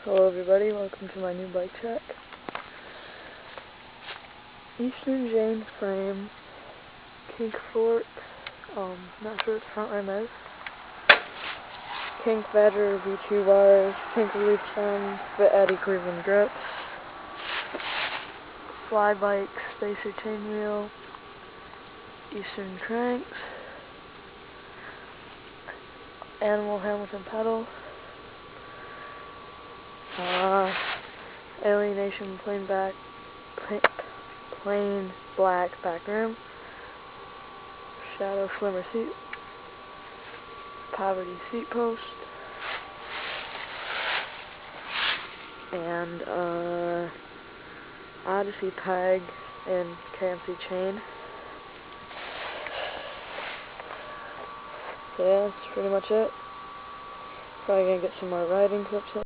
Hello everybody, welcome to my new bike check. Eastern Jane frame, kink fork, not sure what the front rim is. Kink Badger V2 bars, kink loop stem, Fit Eddie Cleveland grips, fly bike, spacer chain wheel, Eastern cranks, Animal Hamilton pedal, Alienation plain black back rim, Shadow Slimmer seat, Poverty seat post, and Odyssey peg and KMC chain. So yeah, that's pretty much it. Probably gonna get some more riding clips in.